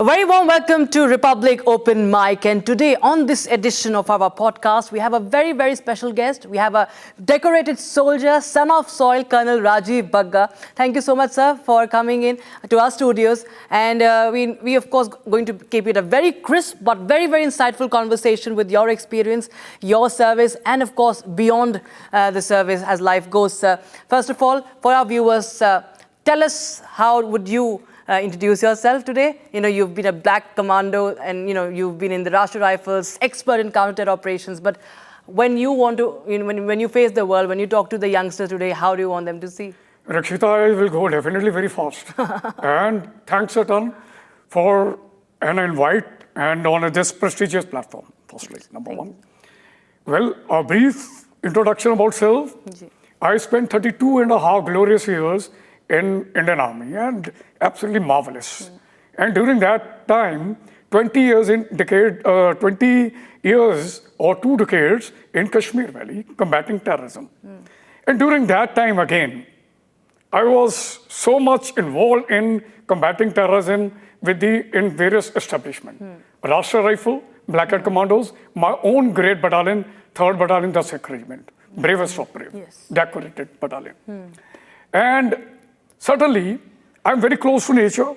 A very warm welcome to Republic Open Mic, and today on this edition of our podcast we have a very, very special guest. We have a decorated soldier, son of soil, Col Rajeev Bagga. Thank you so much, sir, for coming in to our studios, and we of course going to keep it a very crisp but very, very insightful conversation with your experience, your service, and of course beyond the service as life goes, sir. First of all, for our viewers, tell us, how would you introduce yourself today? You've been a Black Commando, and you've been in the Rashtriya Rifles, expert in counter operations. But when you want to, when you face the world, when you talk to the youngsters today, how do you want them to see? Rakshita, I will go definitely very fast. And thanks a ton for an invite and on this prestigious platform, firstly, number one. Well, a brief introduction about self. I spent 32 and a half glorious years in Indian Army, and absolutely marvelous. And during that time, 20 years or 2 decades in Kashmir Valley, combating terrorism. And during that time again, I was so much involved in combating terrorism in various establishments. Rashtriya Rifle, Black Cat Commandos, my own great battalion, 3rd Battalion, the 6th Regiment, bravest of brave, decorated battalion. And certainly, I'm very close to nature.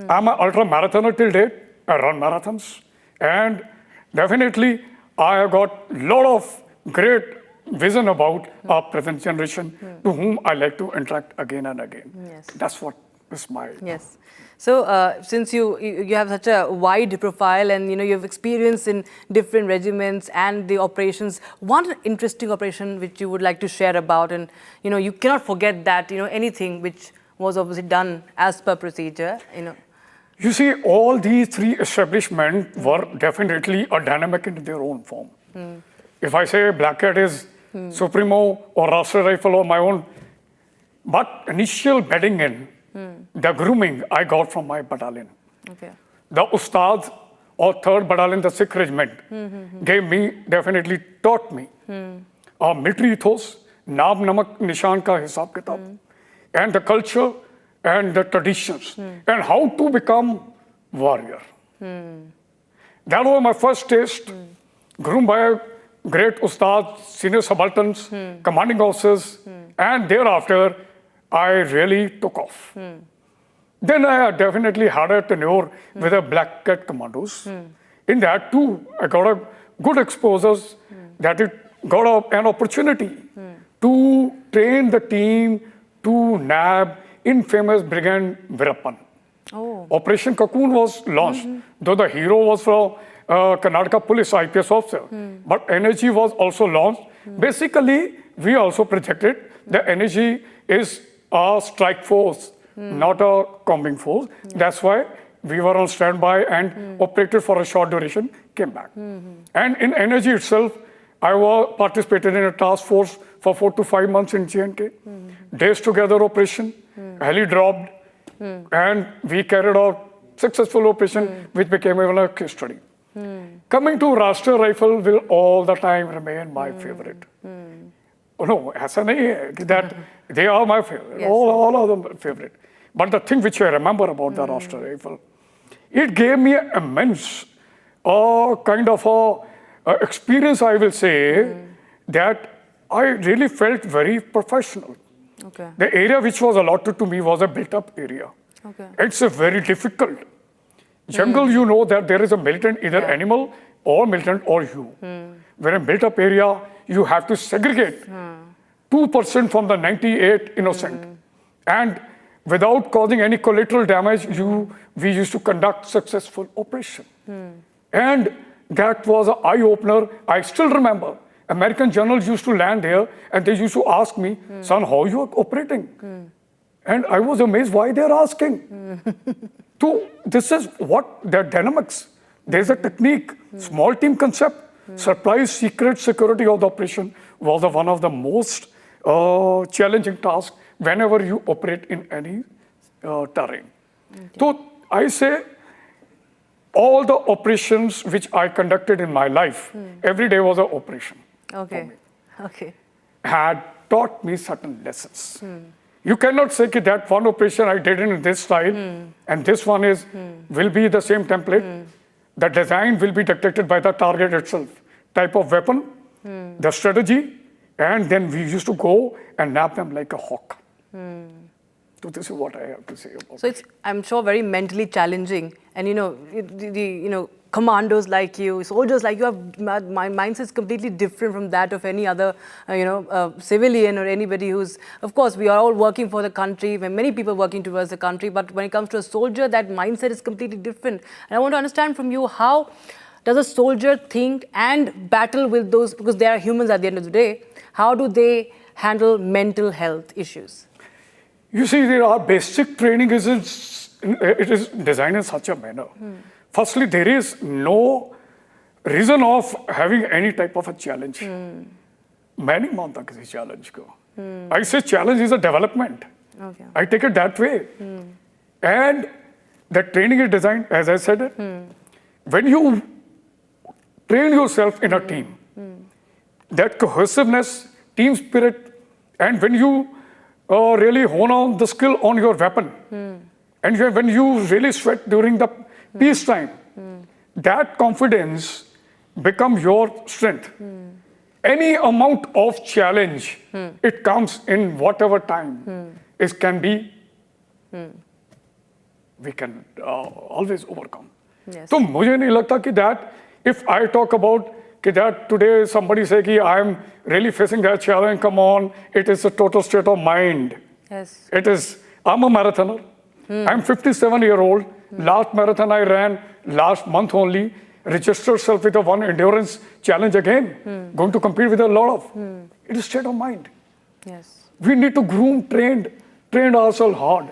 I'm an ultra-marathoner till date. I run marathons. And definitely, I have got a lot of great vision about our present generation to whom I like to interact again and again. That's what is my... Yes. So, since you have such a wide profile and you have experience in different regiments and the operations, one interesting operation which you would like to share about, and you cannot forget that anything which was obviously done as per procedure. You see, all these 3 establishments were definitely a dynamic in their own form. If I say Black Cat is Supremo or Rashtriya Rifle or my own, but initial bedding in, the grooming I got from my battalion. The Ustads or 3rd Battalion, the 6th Regiment, gave me, definitely taught me a military ethos, naam namak nishan ka hisab kitab, and the culture and the traditions, and how to become warrior. That was my first taste, groomed by great Ustads, senior subalterns, commanding officers, and thereafter, I really took off. Then I definitely had a tenure with the Black Cat Commandos. In that too, I got a good exposures that it got an opportunity to train the team to nab infamous brigand Virappan. Operation Cocoon was launched, though the hero was from Karnataka Police IPS officer, but energy was also launched. Basically, we also projected the energy is a strike force, not a combing force. That's why we were on standby and operated for a short duration, came back. And in energy itself, I participated in a task force for 4 to 5 months in J&K. Days together operation, heli dropped, and we carried out successful operation, which became even a case study. Coming to Rashtriya Rifle will all the time remain my favorite. Oh no, aisa nahi hai that they are my favorite. All of them favorite. But the thing which I remember about the Rashtriya Rifle, it gave me an immense kind of a experience, I will say, that I really felt very professional. The area which was allotted to me was a built-up area. It's a very difficult. Jungle, you know that there is a militant, either animal or militant or you. Where in built-up area, you have to segregate 2% from the 98 innocent. And without causing any collateral damage, we used to conduct successful operation. And that was an eye-opener. I still remember, American generals used to land here and they used to ask me, son, how you are operating? And I was amazed why they're asking. So this is what their dynamics. There's a technique, small team concept. Surprise secret security of the operation was one of the most challenging tasks whenever you operate in any terrain. So I say all the operations which I conducted in my life, every day was an operation. Had taught me certain lessons. You cannot say that one operation I did in this style and this one will be the same template. The design will be dictated by the target itself, type of weapon, the strategy, and then we used to go and nab them like a hawk. So this is what I have to say about it. So it's, I'm sure, very mentally challenging. And commandos like you, soldiers like you, my mindset is completely different from that of any other, civilian or anybody who's, of course, we are all working for the country, many people working towards the country, but when it comes to a soldier, that mindset is completely different. And I want to understand from you, how does a soldier think and battle with those, because they are humans at the end of the day, how do they handle mental health issues? You see, our basic training it is designed in such a manner. Firstly, there is no reason of having any type of a challenge. मैं नहीं मानता किसी challenge को. I say challenge is a development. Okay. I take it that way. And the training is designed, as I said, when you train yourself in a team, that cohesiveness, team spirit, and when you really hone on the skill on your weapon, and when you really sweat during the peacetime, that confidence becomes your strength. Any amount of challenge, it comes in whatever time, it can be, we can always overcome. Yes. So मुझे नहीं लगता कि that if I talk about that today somebody say कि I am really facing that challenge, come on, it is a total state of mind. Yes. It is, I'm a marathoner. I'm 57-year-old. Last marathon I ran last month only. Registered self with a one endurance challenge again. Going to compete with a lot of. It is state of mind. Yes. We need to train ourselves hard.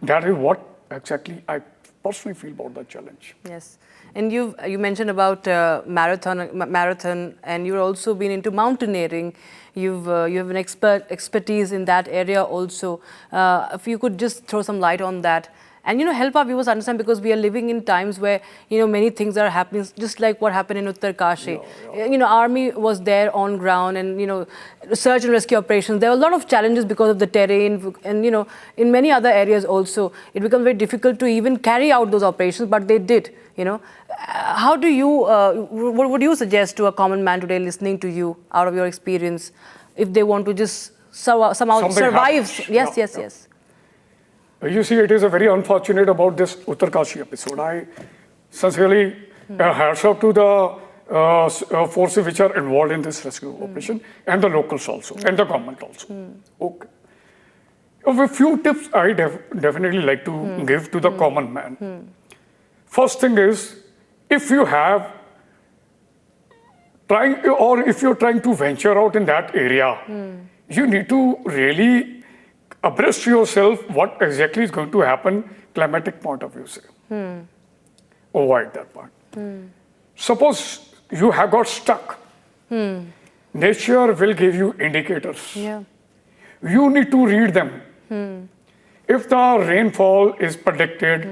That is what exactly I personally feel about that challenge. Yes. And you mentioned about marathon, and you've also been into mountaineering. You have an expertise in that area also. If you could just throw some light on that, and help our viewers understand, because we are living in times where many things are happening, just like what happened in Uttarkashi. Army was there on ground, and search and rescue operations. There were a lot of challenges because of the terrain, and in many other areas also, it becomes very difficult to even carry out those operations, but they did. How do you, what would you suggest to a common man today listening to you, out of your experience, if they want to just somehow survive? Yes. You see, it is a very unfortunate about this Uttarkashi episode. I sincerely hats off to the forces which are involved in this rescue operation, and the locals also, and the government also. Okay. A few tips I definitely like to give to the common man. First thing is, if you're trying to venture out in that area, you need to really abreast yourself what exactly is going to happen, climatic point of view, say. Avoid that part. Suppose you have got stuck. Nature will give you indicators. Yeah. You need to read them. If the rainfall is predicted,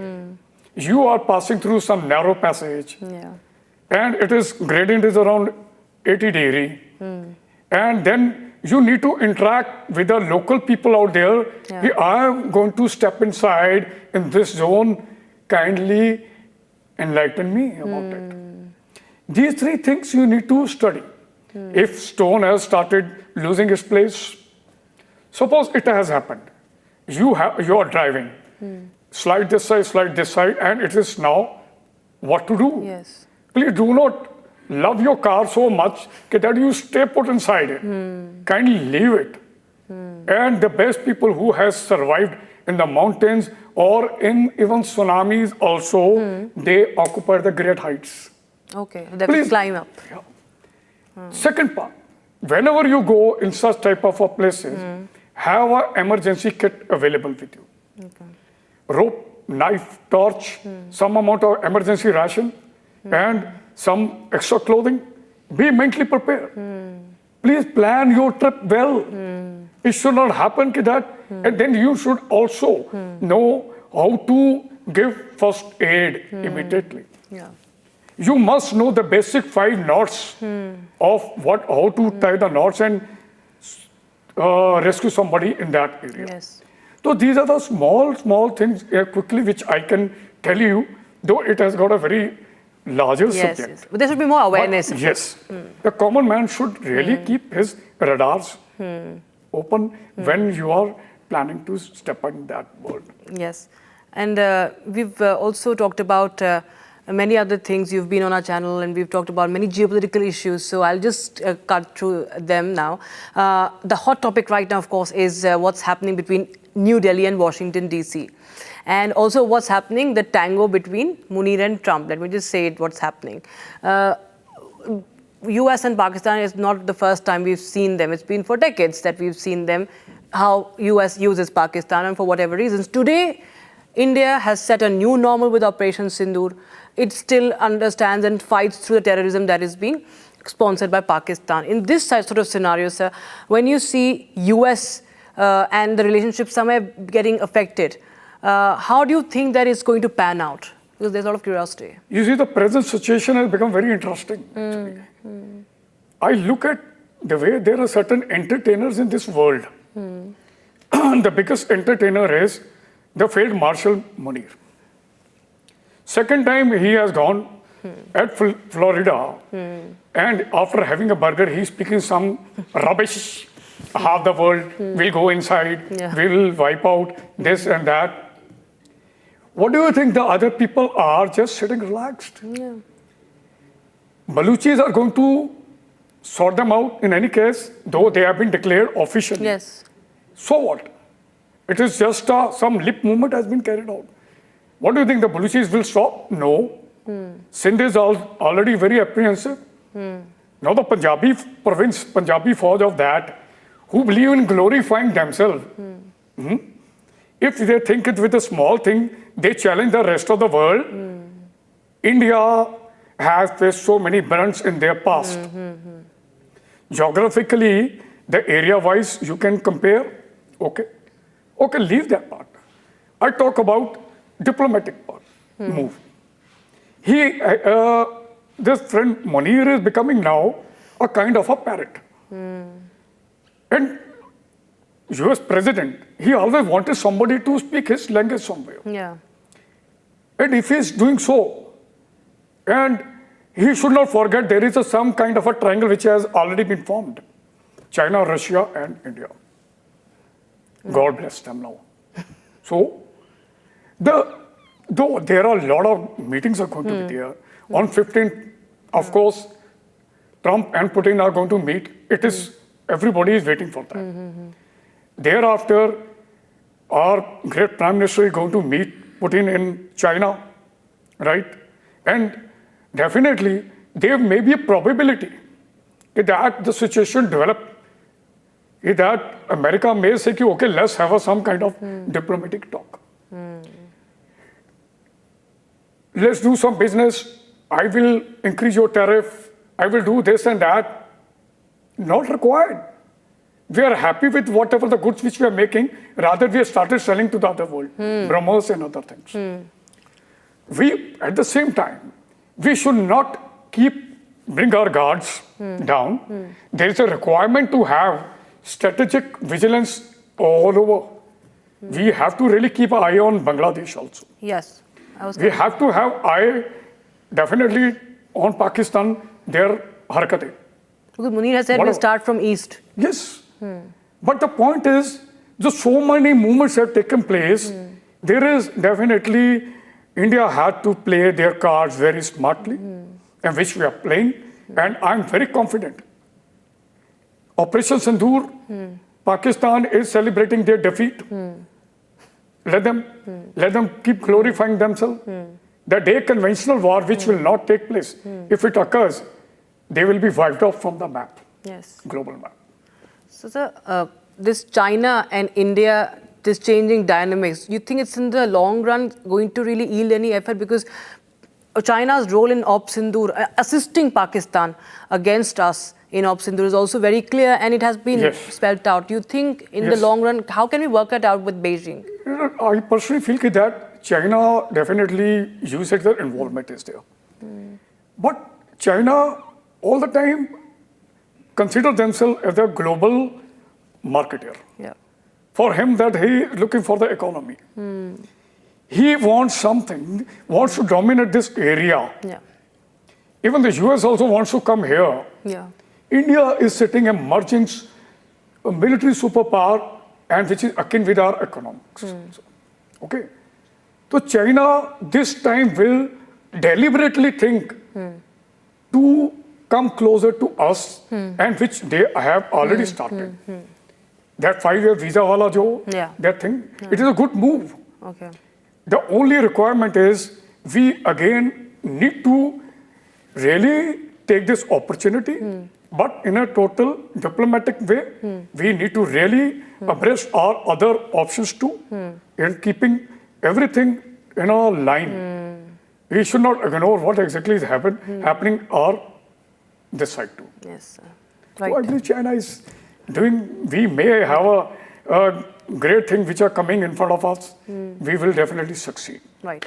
you are passing through some narrow passage, and it is gradient is around 80 degree, and then you need to interact with the local people out there. Yeah. I am going to step inside in this zone. Kindly enlighten me about it. These three things you need to study. If stone has started losing its place, suppose it has happened. You are driving. Slide this side, and it is now what to do. Yes. Please do not love your car so much that you stay put inside it. Kindly leave it. And the best people who has survived in the mountains or in even tsunamis also, they occupy the great heights. Okay, they can climb up. Yeah. Second part, whenever you go in such type of places, have an emergency kit available with you. Okay. Rope, knife, torch, some amount of emergency ration, and some extra clothing. Be mentally prepared. Please plan your trip well. It should not happen like that. And then you should also know how to give first aid immediately. Yeah. You must know the basic 5 knots of how to tie the knots and rescue somebody in that area. Yes. So these are the small things quickly which I can tell you, though it has got a very larger Yes, subject. yes. But there should be more awareness. But yes, the common man should really keep his radars open when you are planning to step in that world. Yes. And we've also talked about many other things. You've been on our channel and we've talked about many geopolitical issues. So I'll just cut through them now. The hot topic right now, of course, is what's happening between New Delhi and Washington, D.C. And also what's happening, the tango between Munir and Trump. Let me just say it, what's happening. US and Pakistan is not the first time we've seen them. It's been for decades that we've seen them, how US uses Pakistan and for whatever reasons. Today, India has set a new normal with Operation Sindoor. It still understands and fights through the terrorism that is being sponsored by Pakistan. In this sort of scenario, sir, when you see US and the relationship somewhere getting affected, how do you think that is going to pan out? Because there's a lot of curiosity. You see, the present situation has become very interesting. I look at the way there are certain entertainers in this world. The biggest entertainer is the failed Marshal Munir. Second time he has gone at Florida, and after having a burger, he's speaking some rubbish. Half the world will go inside, we will wipe out this and that. What do you think the other people are just sitting relaxed? Baluchis are going to sort them out in any case, though they have been declared officially. Yes. So what? It is just some lip movement has been carried out. What do you think the Baluchis will stop? No. Sindh is already very apprehensive. Now the Punjabi province, Punjabi Fauj of that, who believe in glorifying themselves, if they think it with a small thing, they challenge the rest of the world. India has faced so many burns in their past. Geographically, the area-wise, you can compare. Okay, leave that part. I talk about diplomatic part, move. This friend Munir is becoming now a kind of a parrot. And US president, he always wanted somebody to speak his language somewhere. Yeah. And if he is doing so, and he should not forget there is some kind of a triangle which has already been formed. China, Russia, and India. God bless them now. So, though there are a lot of meetings are going to be there. On 15th, of course, Trump and Putin are going to meet. It is, everybody is waiting for that. Thereafter, our great Prime Minister is going to meet Putin in China, right? And definitely, there may be a probability that the situation develop, that America may say, okay, let's have some kind of diplomatic talk. Let's do some business. I will increase your tariff. I will do this and that. Not required. We are happy with whatever the goods which we are making. Rather, we have started selling to the other world, Brahmos and other things. We, at the same time, we should not bring our guards down. There is a requirement to have strategic vigilance all over. We have to really keep an eye on Bangladesh also. Yes. We have to have eye definitely on Pakistan, their harakate. Because Munir has said we'll start from east. Yes. But the point is, just so many movements have taken place. There is definitely, India had to play their cards very smartly, and which we are playing. And I'm very confident. Operation Sindoor, Pakistan is celebrating their defeat. Let them keep glorifying themselves. The day conventional war, which will not take place, if it occurs, they will be wiped off from the map, global map. So, sir, this China and India, this changing dynamics, you think it's in the long run going to really yield any effort? Because China's role in Op Sindoor, assisting Pakistan against us in Op Sindoor is also very clear, and it has been spelled out. Do you think in the long run, how can we work it out with Beijing? I personally feel that China definitely uses their involvement is there. But China all the time consider themselves as a global marketer. for him that he is looking for the economy. He wants something, wants to dominate this area. Yeah. Even the US also wants to come here. Yeah. India is sitting emerging military superpower and which is akin with our economics. Okay. So China this time will deliberately think to come closer to us and which they have already started. That 5-year visa wala jo, that thing, it is a good move. Okay. The only requirement is we again need to really take this opportunity, but in a total diplomatic way. We need to really embrace our other options too, in keeping everything in a line. We should not ignore what exactly is happening on this side too. Yes, sir. So Right. I believe China is doing, we may have a great thing which are coming in front of us. We will definitely succeed. Right.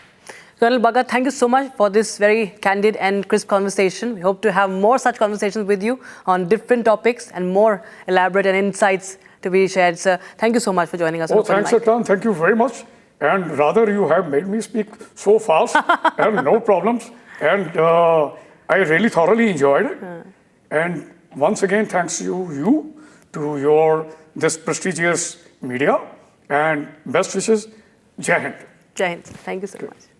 Colonel Bagga, thank you so much for this very candid and crisp conversation. We hope to have more such conversations with you on different topics and more elaborate and insights to be shared. Sir, thank you so much for joining us. Oh, thanks, Atan. Thank you very much. And rather, you have made me speak so fast and no problems. And I really thoroughly enjoyed it. And once again, thanks to you to this prestigious media, and best wishes. Jai Hind. Jai Hind. Thank you so much.